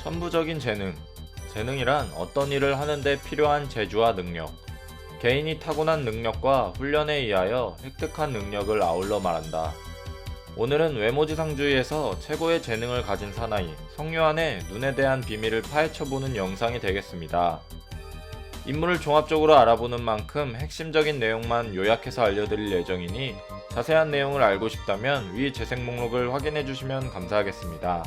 천부적인 재능. 재능이란 어떤 일을 하는데 필요한 재주와 능력, 개인이 타고난 능력과 훈련에 의하여 획득한 능력을 아울러 말한다. 오늘은 외모지상주의에서 최고의 재능을 가진 사나이 성유한의 눈에 대한 비밀을 파헤쳐보는 영상이 되겠습니다. 인물을 종합적으로 알아보는 만큼 핵심적인 내용만 요약해서 알려드릴 예정이니 자세한 내용을 알고 싶다면 위 재생 목록을 확인해주시면 감사하겠습니다.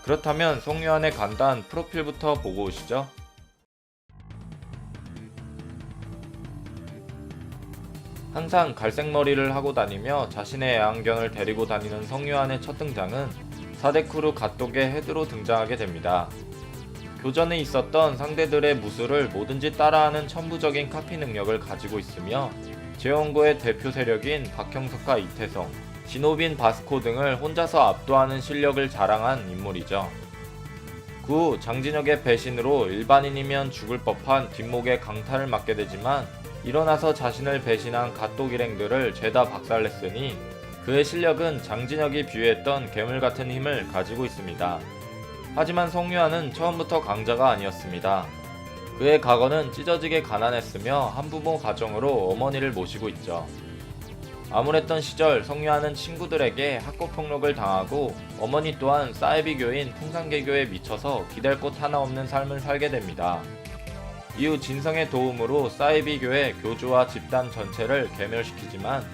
그렇다면 성유한의 간단 프로필부터 보고 오시죠. 항상 갈색 머리를 하고 다니며 자신의 애완견을 데리고 다니는 성유한의 첫 등장은 4대 크루 갓독의 헤드로 등장하게 됩니다. 교전에 있었던 상대들의 무술을 뭐든지 따라하는 천부적인 카피 능력을 가지고 있으며 제원고의 대표 세력인 박형석과 이태성, 진호빈 바스코 등을 혼자서 압도하는 실력을 자랑한 인물이죠. 그 후 장진혁의 배신으로 일반인이면 죽을 법한 뒷목에 강탈을 맞게 되지만 일어나서 자신을 배신한 갓독 일행들을 죄다 박살냈으니 그의 실력은 장진혁이 비유했던 괴물 같은 힘을 가지고 있습니다. 하지만 성유한은 처음부터 강자가 아니었습니다. 그의 과거는 찢어지게 가난했으며 한부모 가정으로 어머니를 모시고 있죠. 암울했던 시절 성유한은 친구들에게 학교폭력을 당하고 어머니 또한 사이비교인 풍산개교에 미쳐서 기댈 곳 하나 없는 삶을 살게 됩니다. 이후 진성의 도움으로 사이비교의 교주와 집단 전체를 괴멸시키지만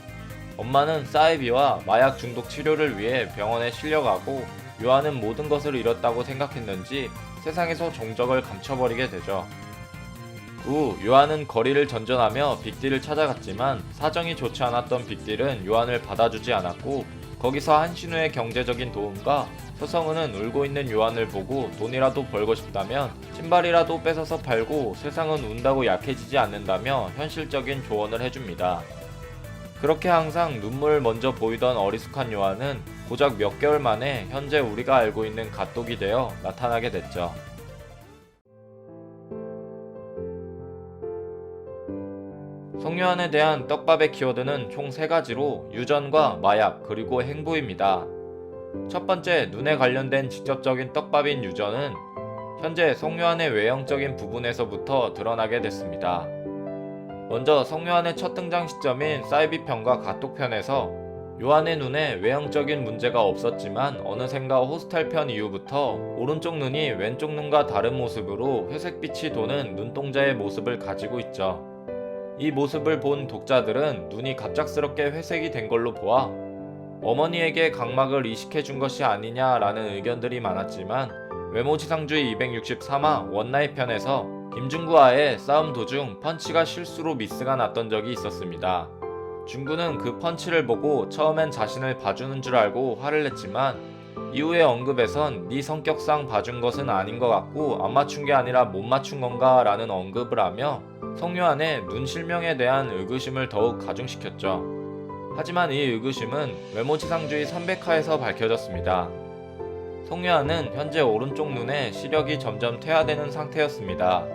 엄마는 사이비와 마약 중독 치료를 위해 병원에 실려가고 요한은 모든 것을 잃었다고 생각했는지 세상에서 종적을 감춰버리게 되죠. 후 요한은 거리를 전전하며 빅딜을 찾아갔지만 사정이 좋지 않았던 빅딜은 요한을 받아주지 않았고 거기서 한신우의 경제적인 도움과 서성은은 울고 있는 요한을 보고 돈이라도 벌고 싶다면 신발이라도 뺏어서 팔고 세상은 운다고 약해지지 않는다며 현실적인 조언을 해줍니다. 그렇게 항상 눈물을 먼저 보이던 어리숙한 요한은 고작 몇 개월 만에 현재 우리가 알고 있는 갓독이 되어 나타나게 됐죠. 성유한에 대한 떡밥의 키워드는 총 3가지로 유전과 마약 그리고 행보입니다. 첫 번째, 눈에 관련된 직접적인 떡밥인 유전은 현재 성유한의 외형적인 부분에서부터 드러나게 됐습니다. 먼저 성유한의 첫 등장 시점인 사이비편과 갓독편에서 요한의 눈에 외형적인 문제가 없었지만 어느샌가 호스텔편 이후부터 오른쪽 눈이 왼쪽 눈과 다른 모습으로 회색빛이 도는 눈동자의 모습을 가지고 있죠. 이 모습을 본 독자들은 눈이 갑작스럽게 회색이 된 걸로 보아 어머니에게 각막을 이식해준 것이 아니냐라는 의견들이 많았지만 외모지상주의 263화 원나잇 편에서 김중구와의 싸움 도중 펀치가 실수로 미스가 났던 적이 있었습니다. 중구는 그 펀치를 보고 처음엔 자신을 봐주는 줄 알고 화를 냈지만 이후의 언급에선 네 성격상 봐준 것은 아닌 것 같고 안 맞춘 게 아니라 못 맞춘 건가 라는 언급을 하며 성유한의 눈 실명에 대한 의구심을 더욱 가중시켰죠. 하지만 이 의구심은 외모지상주의 300화에서 밝혀졌습니다. 성유한은 현재 오른쪽 눈에 시력이 점점 퇴화되는 상태였습니다.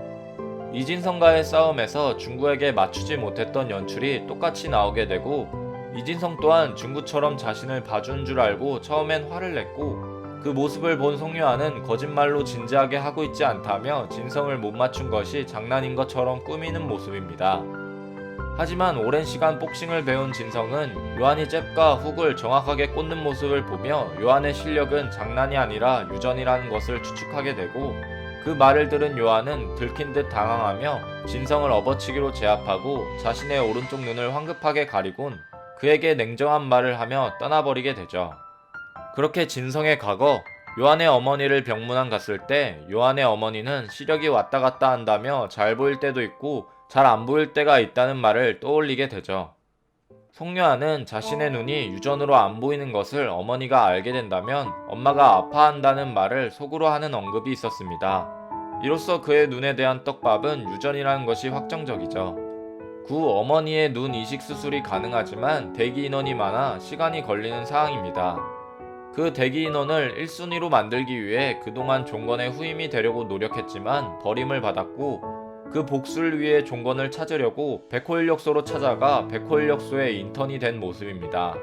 이진성과의 싸움에서 중구에게 맞추지 못했던 연출이 똑같이 나오게 되고 이진성 또한 중구처럼 자신을 봐준 줄 알고 처음엔 화를 냈고 그 모습을 본 성유한은 거짓말로 진지하게 하고 있지 않다며 진성을 못 맞춘 것이 장난인 것처럼 꾸미는 모습입니다. 하지만 오랜 시간 복싱을 배운 진성은 요한이 잽과 훅을 정확하게 꽂는 모습을 보며 요한의 실력은 장난이 아니라 유전이라는 것을 추측하게 되고 그 말을 들은 요한은 들킨 듯 당황하며 진성을 업어치기로 제압하고 자신의 오른쪽 눈을 황급하게 가리곤 그에게 냉정한 말을 하며 떠나버리게 되죠. 그렇게 진성의 과거, 요한의 어머니를 병문안 갔을 때 요한의 어머니는 시력이 왔다 갔다 한다며 잘 보일 때도 있고 잘 안 보일 때가 있다는 말을 떠올리게 되죠. 성유한은 자신의 눈이 유전으로 안 보이는 것을 어머니가 알게 된다면 엄마가 아파한다는 말을 속으로 하는 언급이 있었습니다. 이로써 그의 눈에 대한 떡밥은 유전이라는 것이 확정적이죠. 구 어머니의 눈 이식 수술이 가능하지만 대기 인원이 많아 시간이 걸리는 사항입니다. 그 대기 인원을 1순위로 만들기 위해 그동안 종건의 후임이 되려고 노력했지만 버림을 받았고 그 복수를 위해 종건을 찾으려고 백호인력소로 찾아가 백호인력소의 인턴이 된 모습입니다.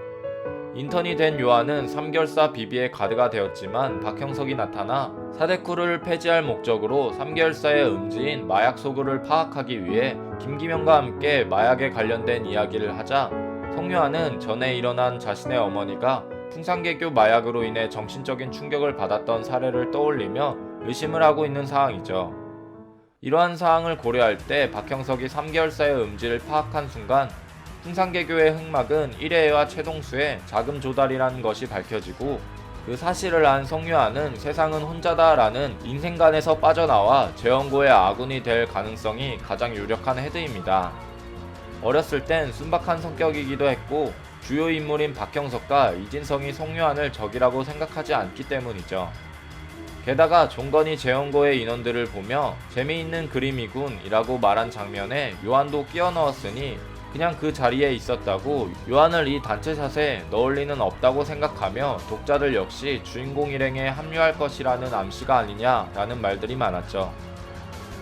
인턴이 된 요한은 3개월사 비비의 가드가 되었지만 박형석이 나타나 사대쿠를 폐지할 목적으로 3개월사의 음지인 마약 소굴을 파악하기 위해 김기명과 함께 마약에 관련된 이야기를 하자 송요한은 전에 일어난 자신의 어머니가 풍산개교 마약으로 인해 정신적인 충격을 받았던 사례를 떠올리며 의심을 하고 있는 상황이죠. 이러한 사항을 고려할 때 박형석이 3개월사의 음지를 파악한 순간 풍산개교의 흑막은 1회와 최동수의 자금 조달이라는 것이 밝혀지고 그 사실을 안 송유아는 세상은 혼자다라는 인생관에서 빠져나와 재원고의 아군이 될 가능성이 가장 유력한 헤드입니다. 어렸을 땐 순박한 성격이기도 했고 주요 인물인 박형석과 이진성이 송유한을 적이라고 생각하지 않기 때문이죠. 게다가 종건이 재원고의 인원들을 보며 재미있는 그림이군 이라고 말한 장면에 요한도 끼워 넣었으니 그냥 그 자리에 있었다고 요한을 이 단체샷에 넣을 리는 없다고 생각하며 독자들 역시 주인공 일행에 합류할 것이라는 암시가 아니냐라는 말들이 많았죠.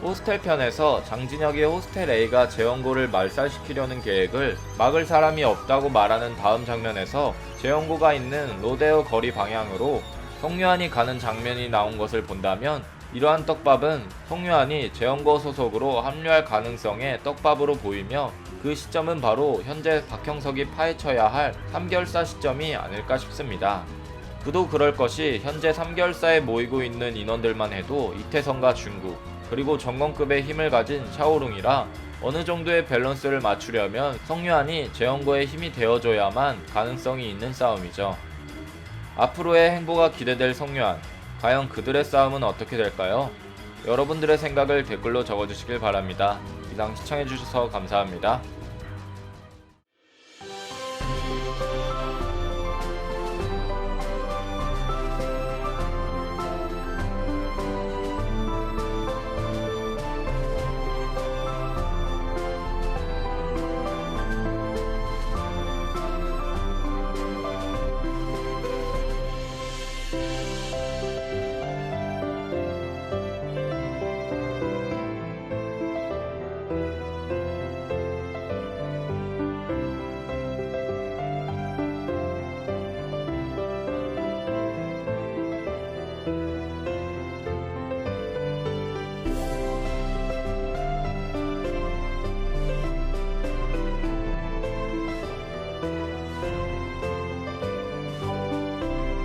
호스텔 편에서 장진혁이 호스텔 A가 재원고를 말살시키려는 계획을 막을 사람이 없다고 말하는 다음 장면에서 재원고가 있는 로데오 거리 방향으로 송유한이 가는 장면이 나온 것을 본다면 이러한 떡밥은 송유한이 재원고 소속으로 합류할 가능성의 떡밥으로 보이며 그 시점은 바로 현재 박형석이 파헤쳐야 할 3개월사 시점이 아닐까 싶습니다. 그도 그럴 것이 현재 3개월사에 모이고 있는 인원들만 해도 이태성과 중국 그리고 전권급의 힘을 가진 샤오룽이라 어느 정도의 밸런스를 맞추려면 송유한이 재원고의 힘이 되어줘야만 가능성이 있는 싸움이죠. 앞으로의 행보가 기대될 송유한, 과연 그들의 싸움은 어떻게 될까요? 여러분들의 생각을 댓글로 적어주시길 바랍니다. 이상 시청해주셔서 감사합니다.